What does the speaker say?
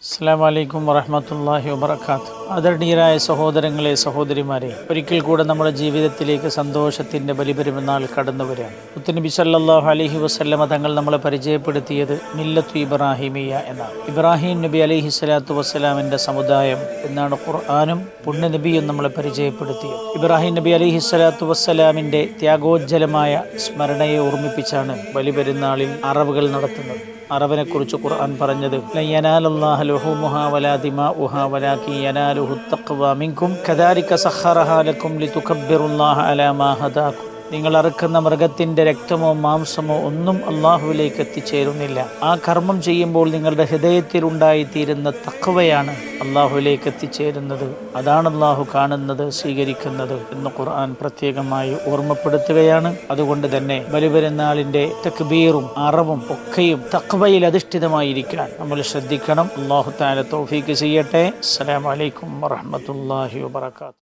അസ്സലാമു അലൈക്കും വറഹ്മത്തുള്ളാഹി വബറകാതുഹു. ആദരണീയരായ സഹോദരങ്ങളെ, സഹോദരിമാരെ, ഒരിക്കൽ കൂടെ നമ്മുടെ ജീവിതത്തിലേക്ക് സന്തോഷത്തിൻ്റെ ബലിപെരുന്നാൾ കടന്നു വരികയാണ്. മുത്തുനബി സല്ലല്ലാഹു അലൈഹി വസല്ലമ തങ്ങൾ നമ്മളെ പരിചയപ്പെടുത്തിയത് മില്ലത്തു ഇബ്രാഹിമിയ എന്നാണ്. ഇബ്രാഹിം നബി അലൈഹി സ്വലാത്തു വസ്സലാമിൻ്റെ സമുദായം എന്നാണ് ഖുർആനും പുണ്യനബിയും നമ്മളെ പരിചയപ്പെടുത്തിയത്. ഇബ്രാഹിം നബി അലൈഹി സ്വലാത്തു വസ്സലാമിൻ്റെ ത്യാഗോജ്ജലമായ സ്മരണയെ ഓർമ്മിപ്പിച്ചാണ് ബലിപെരുന്നാളിൽ അറവുകൾ നടത്തുന്നത്. അറവിനെ കുറിച്ച് ഖുർആൻ പറഞ്ഞത് ലയനാലല്ലാഹു ലഹൂമുഹാ വലാ ദിമാഉഹാ വലാകിൻ യനാലുഹു തഖ്വ മിൻകും കദാലിക സഖറഹാ ലക്കും ലിതുകബ്ബിറുല്ലാഹ അലാ മാ ഹദാകും. നിങ്ങൾ അറുക്കുന്ന മൃഗത്തിൻ്റെ രക്തമോ മാംസമോ ഒന്നും അള്ളാഹുവിലേക്ക് എത്തിച്ചേരുന്നില്ല. ആ കർമ്മം ചെയ്യുമ്പോൾ നിങ്ങളുടെ ഹൃദയത്തിലുണ്ടായിത്തീരുന്ന തഖ്വയാണ് അള്ളാഹുവിലേക്ക് എത്തിച്ചേരുന്നത്. അതാണ് അള്ളാഹു കാണുന്നത്, സ്വീകരിക്കുന്നത് എന്ന് ഖുർആൻ പ്രത്യേകമായി ഓർമ്മപ്പെടുത്തുകയാണ്. അതുകൊണ്ട് തന്നെ ബലിപെരുന്നാളിൻ്റെ തക്ബീറും അറവും ഒക്കെയും തഖ്വയിൽ അധിഷ്ഠിതമായിരിക്കാൻ നമ്മൾ ശ്രദ്ധിക്കണം. അള്ളാഹു തആല തൗഫീഖ് ചെയ്യട്ടെ. അസ്സലാമു അലൈക്കും വറഹ്മത്തുള്ളാഹി വബറകാതുഹു.